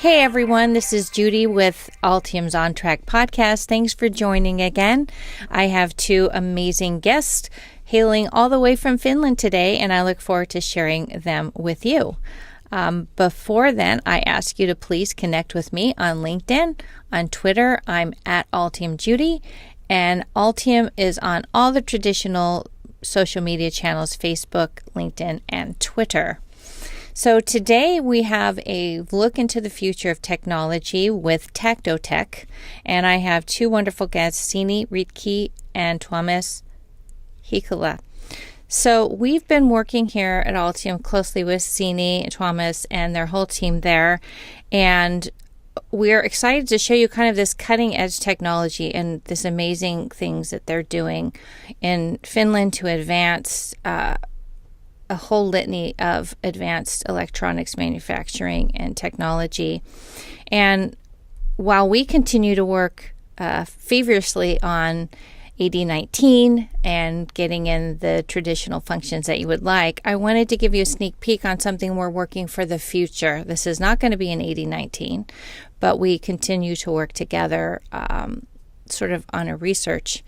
Hey everyone, this is Judy with Altium's OnTrack Podcast. Thanks for joining again. I have two amazing guests hailing all the way from Finland today, and I look forward to sharing them with you. Before then, I ask you to please connect with me on LinkedIn. On Twitter, I'm at Altium Judy, and Altium is on all the traditional social media channels, Facebook, LinkedIn, and Twitter. So today we have a look into the future of technology with TactoTek, and I have two wonderful guests, Sini, Rytky, and Tuomas, Heikkilä. So we've been working here at Altium closely with Sini, Tuomas, and their whole team there, and we're excited to show you kind of this cutting edge technology and this amazing things that they're doing in Finland to advance a whole litany of advanced electronics manufacturing and technology. And while we continue to work feverishly on AD19 and getting in the traditional functions that you would like, I wanted to give you a sneak peek on something we're working for the future. This is not going to be an AD19, but we continue to work together sort of on a research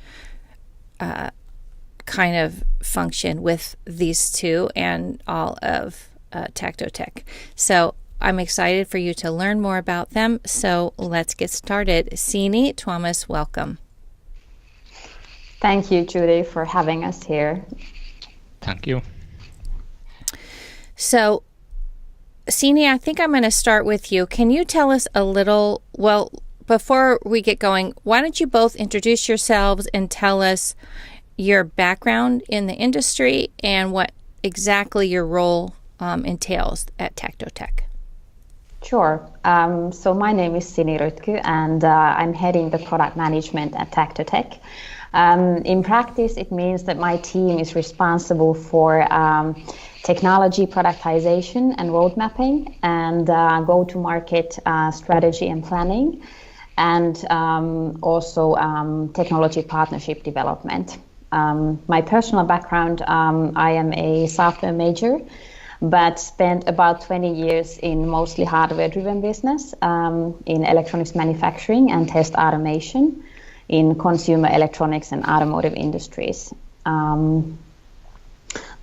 kind of function with these two and all of TactoTek. So I'm excited for you to learn more about them. So let's get started. Sini, Tuomas, welcome. Thank you, Judy, for having us here. Thank you. So, Sini, I think I'm going to start with you. Can you tell us a little, well, before we get going, why don't you both introduce yourselves and tell us your background in the industry and what exactly your role entails at TactoTek? Sure. So my name is Sini Rytky, and I'm heading the product management at TactoTek. In practice, it means that my team is responsible for technology productization and road mapping and go-to-market strategy and planning, and also technology partnership development. My personal background, I am a software major, but spent about 20 years in mostly hardware-driven business, in electronics manufacturing and test automation in consumer electronics and automotive industries.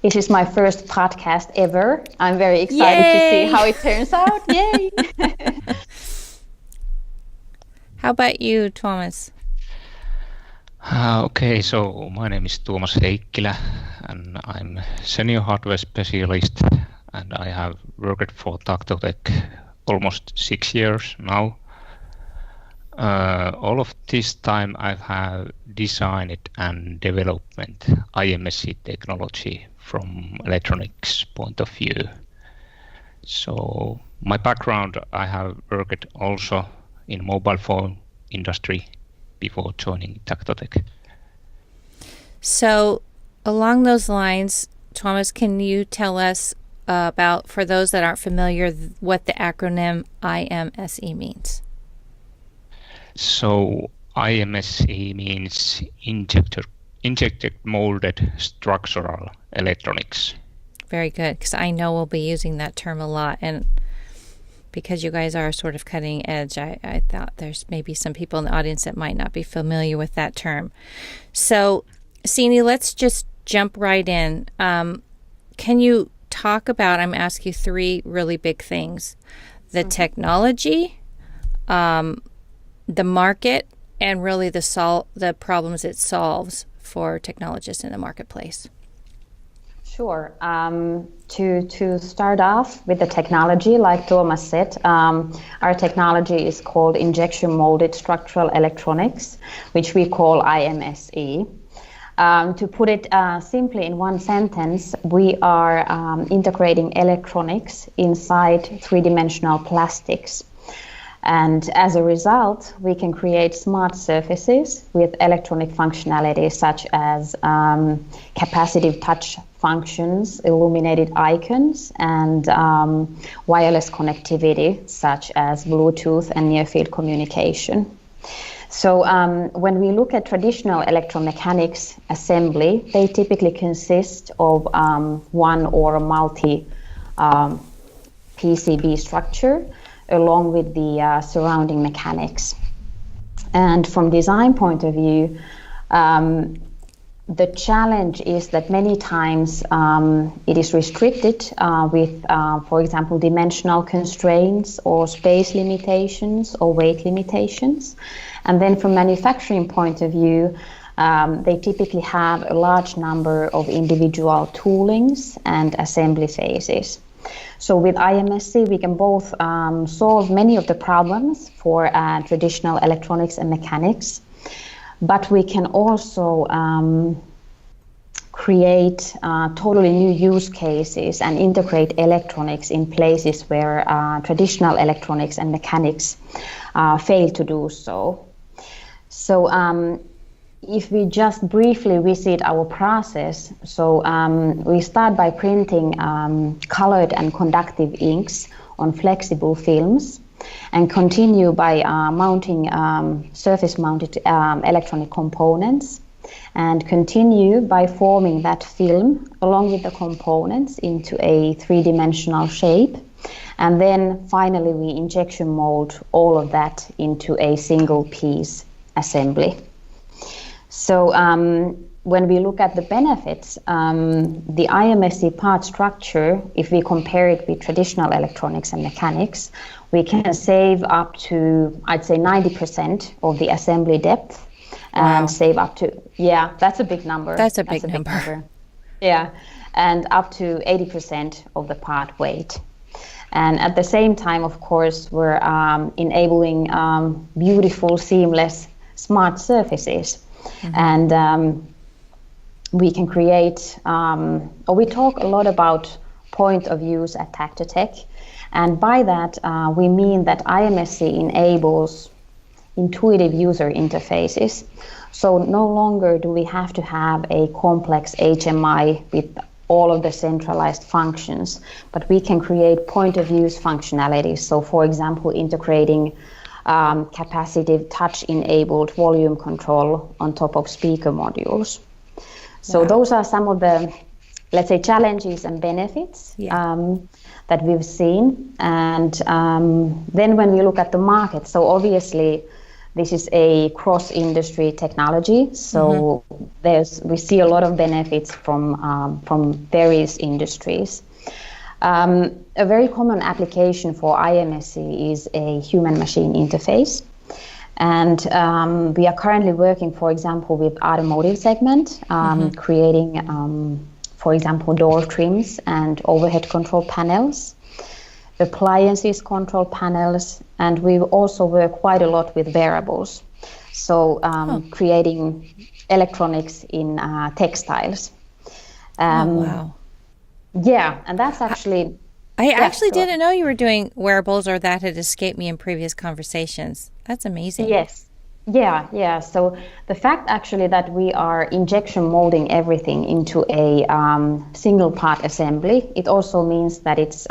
This is my first podcast ever. I'm very excited to see how it turns out. Yay! How about you, Tuomas? Okay, so my name is Tuomas Heikkilä, and I'm senior hardware specialist, and I have worked for TactoTek almost 6 years now. All of this time I have designed and development IMSC technology from electronics point of view. So my background, I have worked also in mobile phone industry before joining TactoTek. So along those lines, Tuomas, can you tell us about, for those that aren't familiar, what the acronym IMSE means? So IMSE means injected molded structural electronics. Very good, because I know we'll be using that term a lot, and because you guys are sort of cutting edge, I thought there's maybe some people in the audience that might not be familiar with that term. So, Sini, let's just jump right in. Can you talk about, I'm asking you three really big things: the technology, the market, and really the problems it solves for technologists in the marketplace. Sure. To start off with the technology, like Tuomas said, our technology is called injection molded structural electronics, which we call IMSE. To put it simply in one sentence, we are integrating electronics inside three-dimensional plastics. And as a result, we can create smart surfaces with electronic functionality such as capacitive touch functions, illuminated icons, and wireless connectivity such as Bluetooth and near-field communication. So when we look at traditional electromechanics assembly, they typically consist of one or multi PCB structure along with the surrounding mechanics. And from design point of view, the challenge is that many times it is restricted with, for example, dimensional constraints or space limitations or weight limitations. And then from manufacturing point of view, they typically have a large number of individual toolings and assembly phases. So with IMSC, we can both solve many of the problems for traditional electronics and mechanics, but we can also create totally new use cases and integrate electronics in places where traditional electronics and mechanics fail to do so. So if we just briefly visit our process, so we start by printing colored and conductive inks on flexible films, and continue by mounting surface-mounted electronic components, and continue by forming that film along with the components into a three-dimensional shape. And then finally we injection mold all of that into a single piece assembly. So when we look at the benefits, the IMSC part structure, if we compare it with traditional electronics and mechanics, we can save up to, I'd say, 90% of the assembly depth. And save up to, that's a big number. That's a big number. Yeah, and up to 80% of the part weight. And at the same time, of course, we're enabling beautiful, seamless, smart surfaces. Mm-hmm. And we can create, we talk a lot about point of use at TactoTek. And by that, we mean that IMSC enables intuitive user interfaces. So no longer do we have to have a complex HMI with all of the centralized functions, but we can create point of use functionalities. So for example, integrating capacitive touch-enabled volume control on top of speaker modules. So those are some of the, let's say, challenges and benefits that we've seen. And then when we look at the market, so obviously this is a cross-industry technology. So we see a lot of benefits from various industries. A very common application for IMSC is a human-machine interface. And we are currently working, for example, with automotive segment, creating, for example, door trims and overhead control panels, appliances control panels, and we also work quite a lot with wearables. So creating electronics in textiles. Yeah, and that's actually... I actually didn't know you were doing wearables, or that had escaped me in previous conversations. That's amazing. Yes. Yeah. So the fact actually that we are injection molding everything into a single part assembly, it also means that it's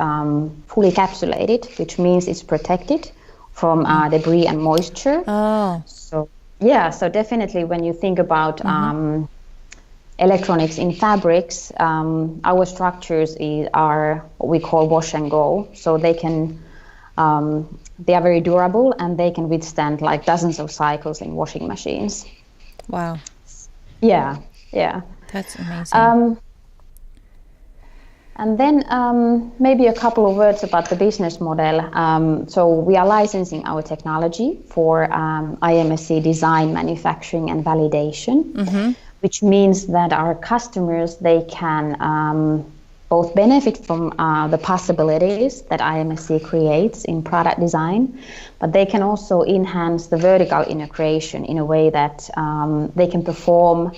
fully capsulated, which means it's protected from debris and moisture. So definitely when you think about electronics in fabrics, our structures are what we call wash and go. So they can, they are very durable and they can withstand like dozens of cycles in washing machines. Wow. Yeah. That's amazing. And then maybe a couple of words about the business model. So we are licensing our technology for IMSC design, manufacturing, and validation, which means that our customers, they can both benefit from the possibilities that IMSC creates in product design, but they can also enhance the vertical integration in a way that they can perform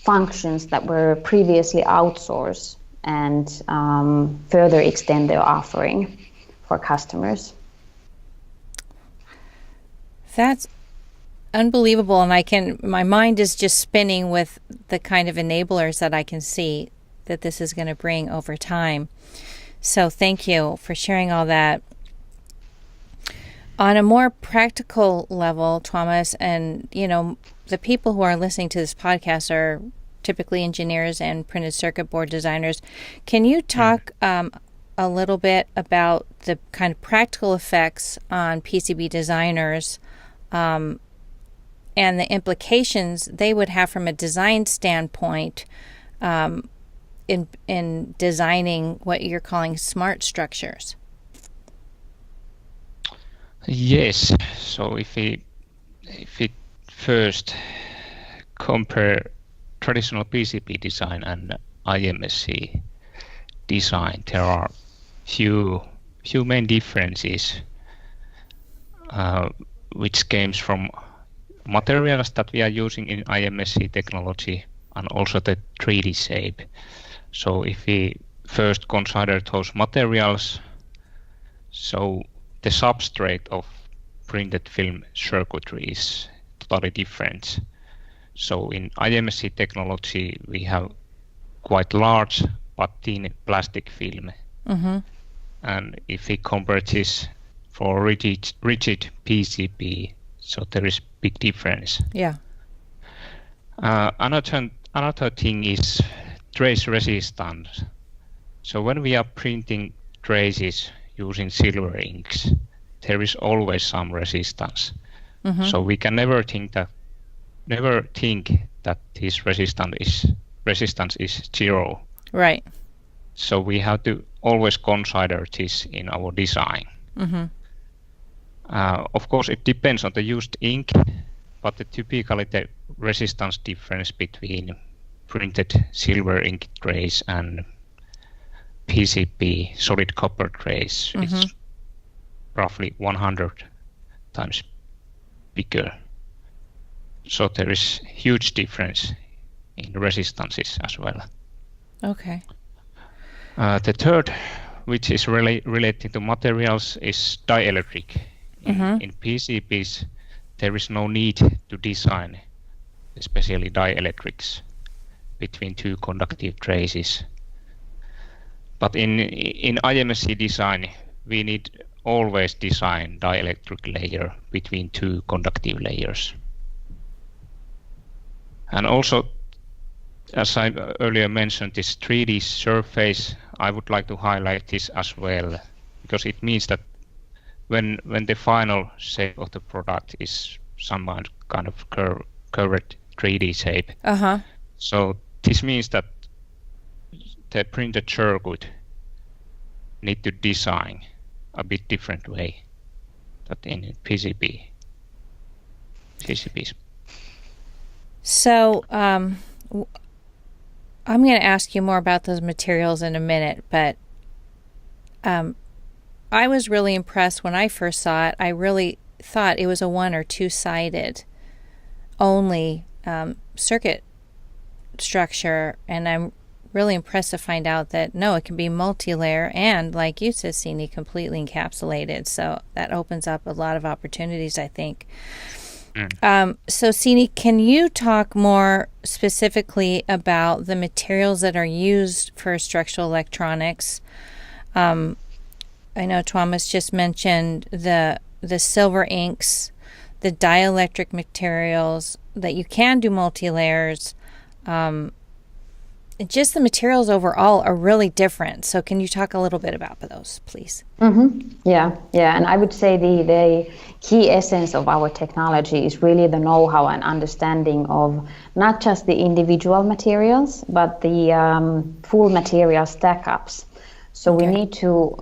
functions that were previously outsourced and further extend their offering for customers. That's unbelievable, and my mind is just spinning with the kind of enablers that I can see that this is going to bring over time. So thank you for sharing all that. On a more practical level, Tuomas, and the people who are listening to this podcast are typically engineers and printed circuit board designers. Can you talk a little bit about the kind of practical effects on PCB designers and the implications they would have from a design standpoint in designing what you're calling smart structures? Yes. So if we first compare traditional PCB design and IMSC design, there are few main differences which comes from materials that we are using in IMSC technology and also the 3D shape. So if we first consider those materials, so the substrate of printed film circuitry is totally different. So in IMSC technology, we have quite large but thin plastic film. Mm-hmm. And if we compare this for rigid PCB, so there is big difference. Yeah. Another thing is trace resistance. So when we are printing traces using silver inks, there is always some resistance. Mm-hmm. So we can never think that this resistance is zero. Right. So we have to always consider this in our design. Mm-hmm. Of course, it depends on the used ink, but typically the resistance difference between printed silver ink trays and PCB solid copper trays is roughly 100 times bigger. So there is huge difference in resistances as well. Okay. The third, which is related to materials, is dielectric. In PCBs, there is no need to design, especially dielectrics, between two conductive traces. But in IMSC design, we need always design dielectric layer between two conductive layers. And also, as I earlier mentioned, this 3D surface, I would like to highlight this as well, because it means that when the final shape of the product is some kind of curved 3D shape, so this means that the printed circuit need to design a bit different way than in PCBs. So I'm going to ask you more about those materials in a minute, but I was really impressed when I first saw it. I really thought it was a one or two-sided only circuit structure, and I'm really impressed to find out that no, it can be multi-layer and, like you said, Sini, completely encapsulated. So that opens up a lot of opportunities, I think. So Sini, can you talk more specifically about the materials that are used for structural electronics? I know Tuomas just mentioned the silver inks, the dielectric materials, that you can do multi-layers. Just the materials overall are really different. So can you talk a little bit about those, please? Yeah. And I would say the key essence of our technology is really the know-how and understanding of not just the individual materials, but the full material stack-ups. So we need to,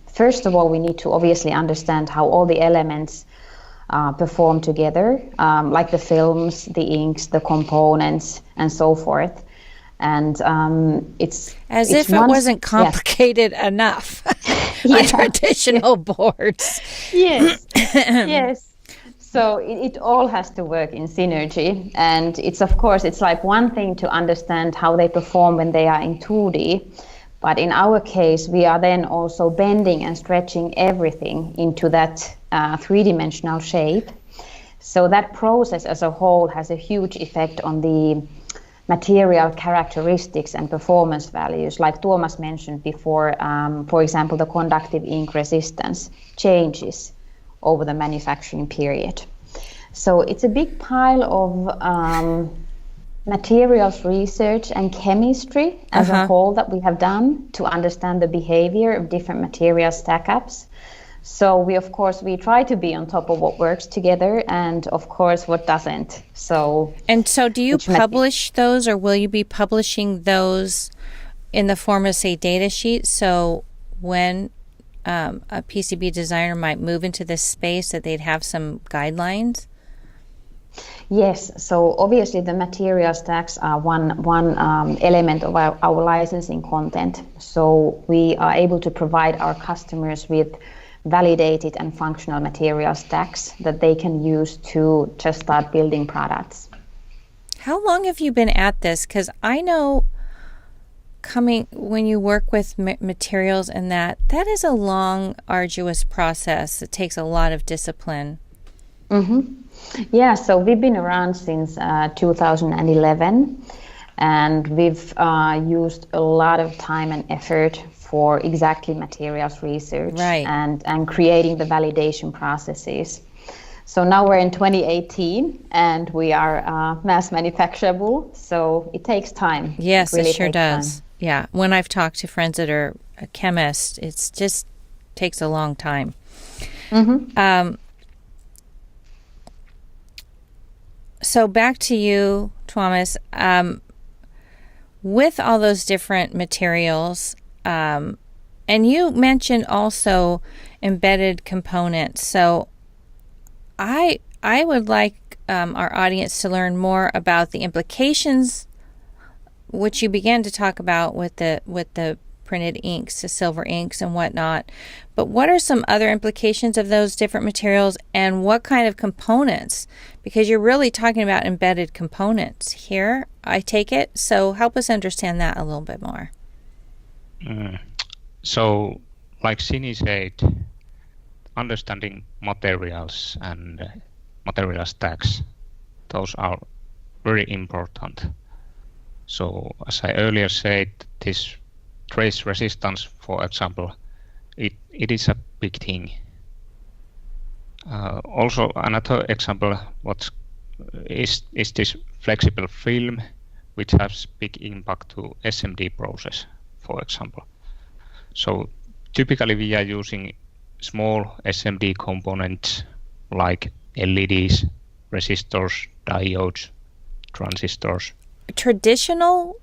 first of all, we need to obviously understand how all the elements perform together, like the films, the inks, the components, and so forth. And it's if it wasn't complicated enough on traditional boards. Yes, yes. So it all has to work in synergy, and it's like one thing to understand how they perform when they are in 2D, but in our case we are then also bending and stretching everything into that three-dimensional shape. So that process as a whole has a huge effect on the material characteristics and performance values, like Tuomas mentioned before. For example, the conductive ink resistance changes over the manufacturing period. So it's a big pile of materials research and chemistry as a whole that we have done to understand the behavior of different material stack-ups. So we try to be on top of what works together and of course what doesn't. So do you publish those, or will you be publishing those in the form of, say, data sheets? So when a PCB designer might move into this space, that they'd have some guidelines? Yes, so obviously the material stacks are one element of our licensing content. So we are able to provide our customers with validated and functional material stacks that they can use to just start building products. How long have you been at this? Because I know when you work with materials and that is a long, arduous process. It takes a lot of discipline. Yeah, so we've been around since 2011, and we've used a lot of time and effort for exactly materials research and creating the validation processes. So now we're in 2018 and we are mass manufacturable, so it takes time. Yes, it sure does. Time. Yeah, when I've talked to friends that are chemists, it's just takes a long time. So back to you, Tuomas. With all those different materials, and you mentioned also embedded components. So I would like our audience to learn more about the implications, which you began to talk about with the printed inks, the silver inks and whatnot. But what are some other implications of those different materials, and what kind of components? Because you're really talking about embedded components here, I take it. So help us understand that a little bit more. So, like Sini said, understanding materials and material stacks, those are very important. So, as I earlier said, this trace resistance, for example, it is a big thing. Also, another example is this flexible film, which has big impact to SMD process, for example. So typically we are using small SMD components like LEDs, resistors, diodes, transistors. Traditional?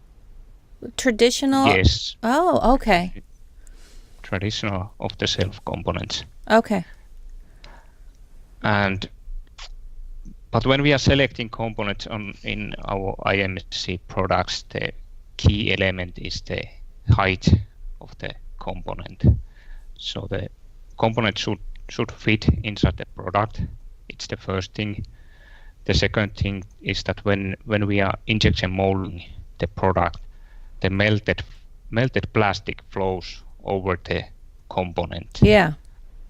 Yes. Oh, okay. Traditional off-the-shelf components. Okay. But when we are selecting components in our IMSC products, the key element is the height of the component. So the component should fit inside the product. It's the first thing. The second thing is that when we are injection molding the product, the melted plastic flows over the component. Yeah.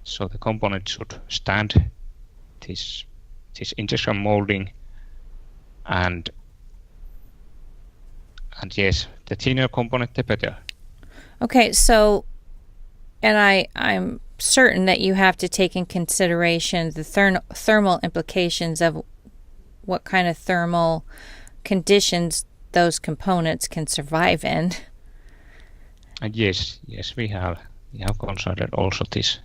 So the component should stand this injection molding, and yes, the thinner component, the better. Okay, so, and I'm certain that you have to take in consideration the thermal implications of what kind of thermal conditions those components can survive in. And yes, we have considered also this.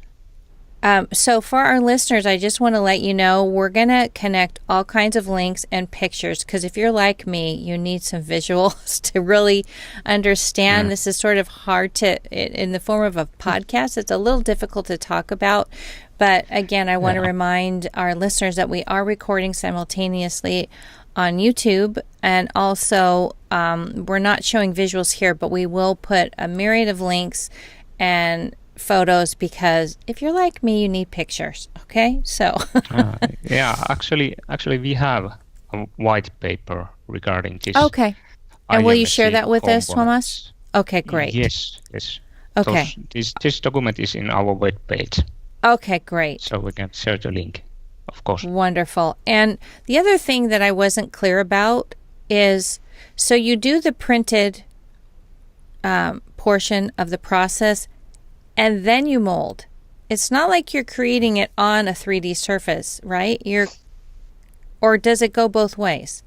So for our listeners, I just want to let you know we're going to connect all kinds of links and pictures, because if you're like me, you need some visuals to really understand. This is sort of hard to, in the form of a podcast, it's a little difficult to talk about. But again, I want to remind our listeners that we are recording simultaneously on YouTube, and also we're not showing visuals here, but we will put a myriad of links and photos, because if you're like me, you need pictures. Okay, so actually we have a white paper regarding this. Okay, and will you share that with us, Tuomas? Okay, great. Yes. Okay, this document is in our web page. Okay, great. So we can share the link, of course. Wonderful. And the other thing that I wasn't clear about is, so you do the printed portion of the process, and then you mold. It's not like you're creating it on a 3D surface, right? Or does it go both ways?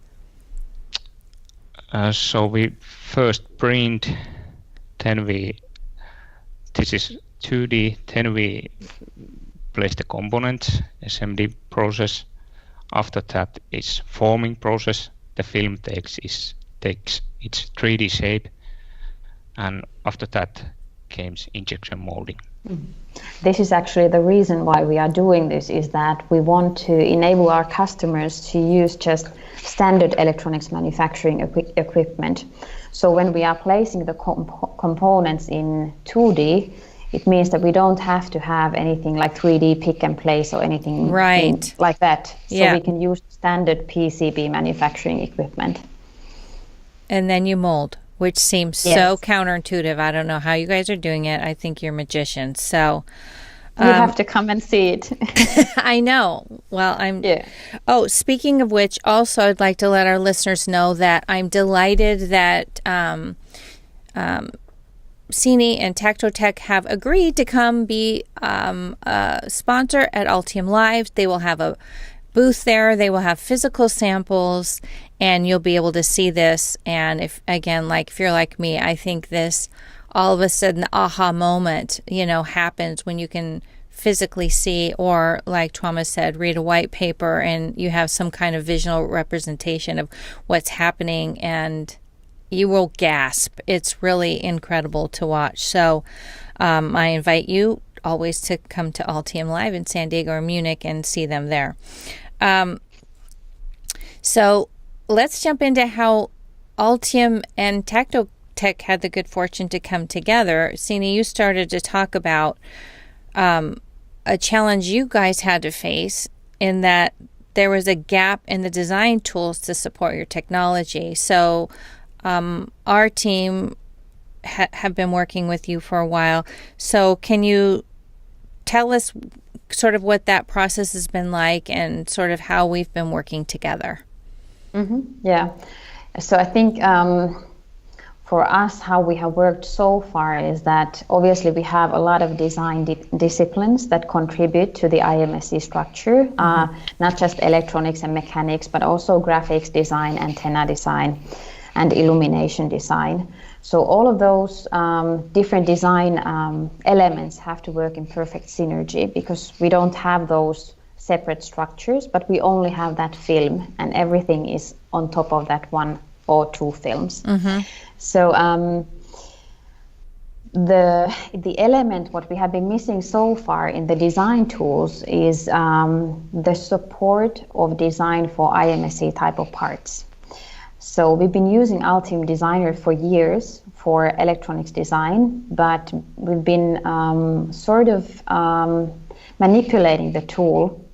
So we first print, then this is 2D, then we place the components, SMD process. After that is forming process. The film takes its 3D shape, and after that comes injection molding. This is actually the reason why we are doing this, is that we want to enable our customers to use just standard electronics manufacturing equipment. So when we are placing the components in 2D, it means that we don't have to have anything like 3D pick and place or anything like that. So we can use standard PCB manufacturing equipment. And then you mold, which seems so counterintuitive. I don't know how you guys are doing it. I think you're magicians. So you have to come and see it. I know. Well, Oh, speaking of which, also I'd like to let our listeners know that I'm delighted that Sini and TactoTek have agreed to come be a sponsor at Altium Live. They will have a booth there. They will have physical samples, and you'll be able to see this. And if you're like me, I think this all of a sudden aha moment, happens when you can physically see, or like Tuomas said, read a white paper and you have some kind of visual representation of what's happening, and you will gasp. It's really incredible to watch. So I invite you always to come to Altium Live in San Diego or Munich and see them there. So let's jump into how Altium and TactoTek had the good fortune to come together. Sini, you started to talk about a challenge you guys had to face in that there was a gap in the design tools to support your technology. So our team have been working with you for a while. So can you tell us sort of what that process has been like and sort of how we've been working together? Yeah. So I think for us, how we have worked so far is that obviously we have a lot of design disciplines that contribute to the IMSC structure, not just electronics and mechanics, but also graphics design, antenna design, and illumination design. So all of those different design elements have to work in perfect synergy, because we don't have those separate structures, but we only have that film, and everything is on top of that one or two films. So the element what we have been missing so far in the design tools is the support of design for IMSC type of parts. So we've been using Altium Designer for years for electronics design, but we've been manipulating the tool,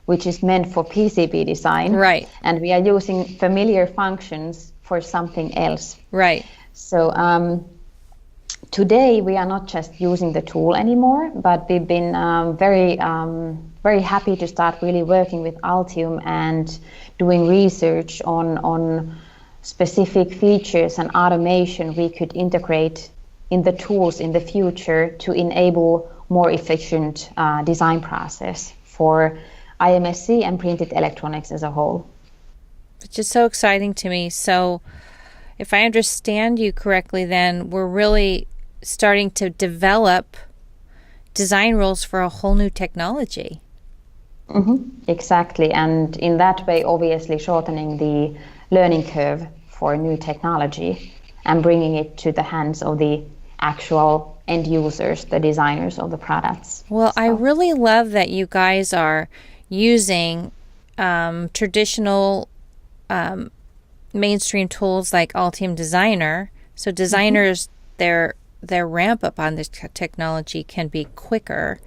which is meant for PCB design. Right. And we are using familiar functions for something else. Right. So today we are not just using the tool anymore, but we've been very happy to start really working with Altium and doing research on specific features and automation we could integrate in the tools in the future to enable more efficient design process for IMSC and printed electronics as a whole. Which is so exciting to me. So if I understand you correctly, then we're really starting to develop design rules for a whole new technology. Exactly. And in that way, obviously shortening the learning curve for new technology and bringing it to the hands of the actual end users, the designers of the products. Well, I really love that you guys are using traditional mainstream tools like Altium Designer. So designers, their ramp up on this technology can be quicker,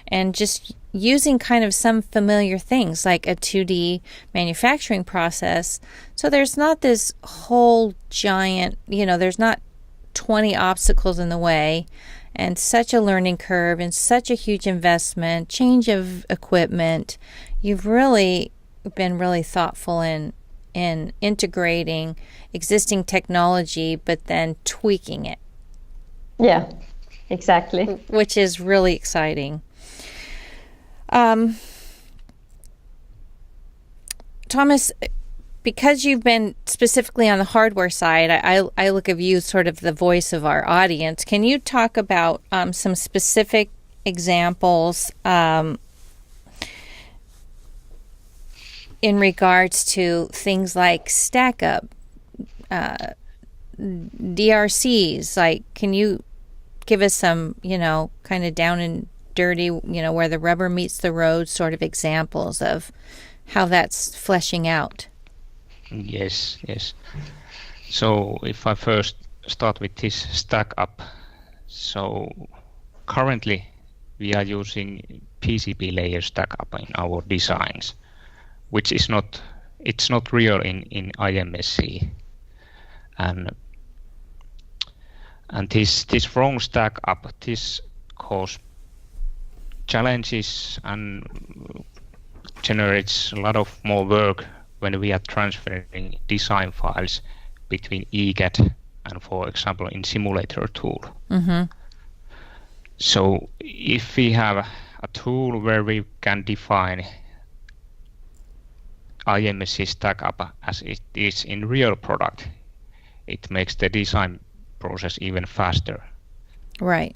and just using kind of some familiar things like a 2D manufacturing process. So there's not this whole giant, there's not 20 obstacles in the way, and such a learning curve and such a huge investment, change of equipment. You've really been really thoughtful in integrating existing technology, but then tweaking it. Yeah, exactly. Which is really exciting. Tuomas, because you've been specifically on the hardware side, I look at you sort of the voice of our audience. Can you talk about some specific examples in regards to things like stack up, DRCs? Like, can you give us some, kind of down and dirty, where the rubber meets the road sort of examples of how that's fleshing out? Yes. So if I first start with this stack up, so currently we are using PCB layer stack up in our designs, which is not real in IMSC, and this wrong stack up, this cause challenges and generates a lot of more work when we are transferring design files between ECAD and, for example, in simulator tool. Mm-hmm. So if we have a tool where we can define IMSC stack up as it is in real product, it makes the design process even faster. Right.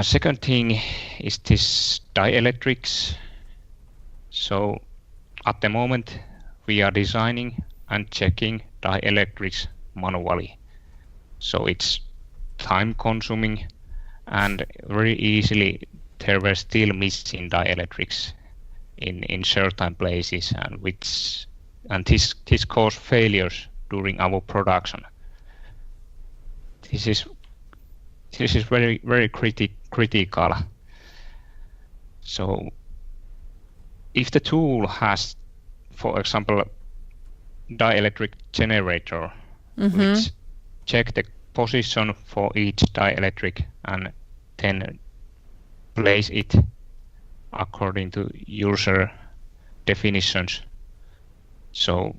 Second thing is this dielectrics. So at the moment we are designing and checking dielectrics manually. So it's time consuming, and very easily there were still missing dielectrics in certain places, and this caused failures during our production. This is very, very critical. So if the tool has, for example, dielectric generator, Mm-hmm. which check the position for each dielectric and then place it according to user definitions. So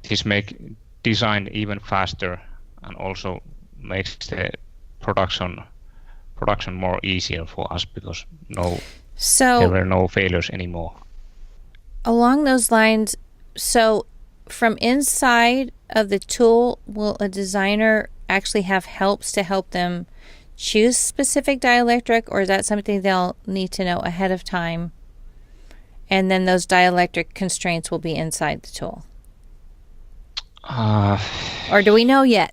this makes design even faster and also makes the production more easier for us, because there were no failures anymore. Along those lines, so from inside of the tool, will a designer actually have helps to help them choose specific dielectric, or is that something they'll need to know ahead of time? And then those dielectric constraints will be inside the tool? Or do we know yet?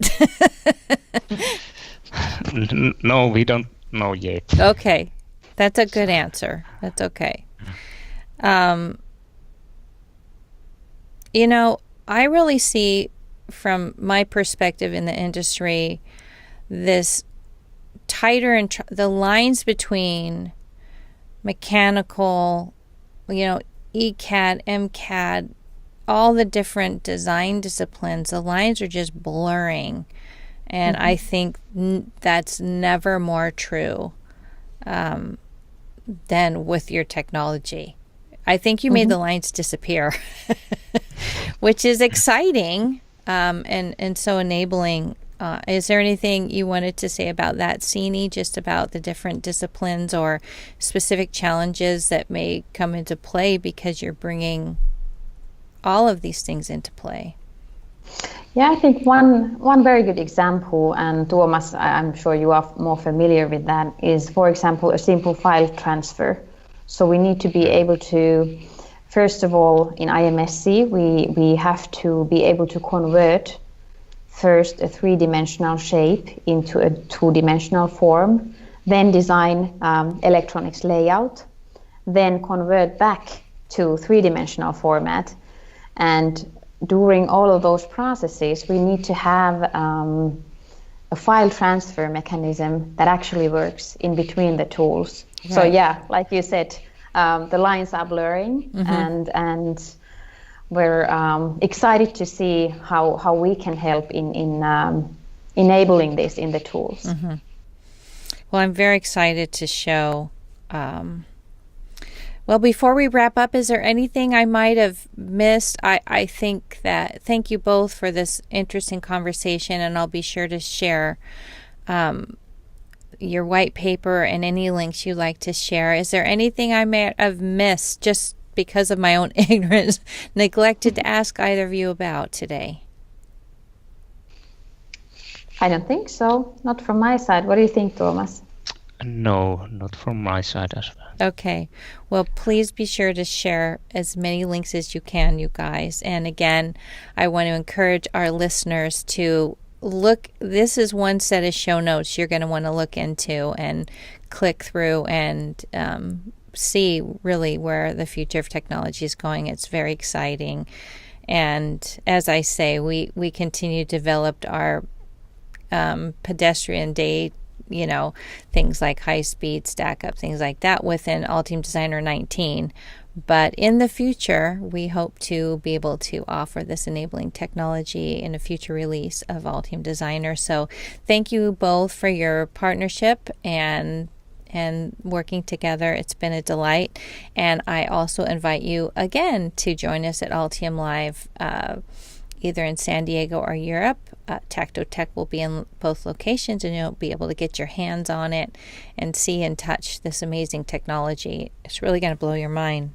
No, we don't know yet. Okay. That's a good answer. That's okay. I really see, from my perspective in the industry, this tighter and the lines between mechanical, ECAD, MCAD, all the different design disciplines, the lines are just blurring. And I think that's never more true than with your technology. I think you made the lines disappear, which is exciting and so enabling. Is there anything you wanted to say about that, Sini, just about the different disciplines or specific challenges that may come into play because you're bringing all of these things into play? Yeah, I think one very good example, and Tuomas, I'm sure you are more familiar with that, is, for example, a simple file transfer. So we need to be able to, first of all, in IMSC, we have to be able to convert first a three-dimensional shape into a two-dimensional form, then design electronics layout, then convert back to three-dimensional format. And during all of those processes, we need to have a file transfer mechanism that actually works in between the tools. Right. So yeah, like you said, the lines are blurring, and we're excited to see how we can help in enabling this in the tools. Mm-hmm. Well, I'm very excited to show. Well, before we wrap up, is there anything I might have missed? I think that thank you both for this interesting conversation, and I'll be sure to share your white paper and any links you'd like to share. Is there anything I may have missed, just because of my own ignorance, neglected to ask either of you about today? I don't think so. Not from my side. What do you think, Tuomas? No, not from my side as well. Okay. Well, please be sure to share as many links as you can, you guys. And again, I want to encourage our listeners to look. This is one set of show notes you're going to want to look into and click through and see really where the future of technology is going. It's very exciting. And as I say, we continue to develop our pedestrian day, things like high speed stack up, things like that within Altium Designer 19. But in the future, we hope to be able to offer this enabling technology in a future release of Altium Designer. So thank you both for your partnership and working together. It's been a delight. And I also invite you again to join us at Altium Live, either in San Diego or Europe. TactoTek will be in both locations, and you'll be able to get your hands on it and see and touch this amazing technology. It's really going to blow your mind.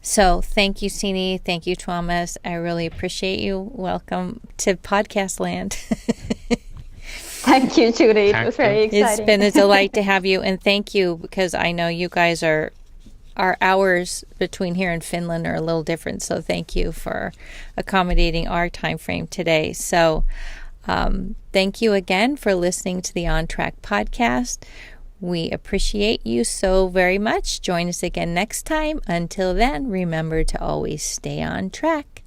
So thank you, Sini. Thank you, Tuomas. I really appreciate you. Welcome to podcast land. Thank you, Judy. It was very exciting. It's been a delight to have you, and thank you, because I know you guys our hours between here and Finland are a little different, so thank you for accommodating our time frame today. So thank you again for listening to the OnTrack podcast. We appreciate you so very much. Join us again next time. Until then, remember to always stay on track.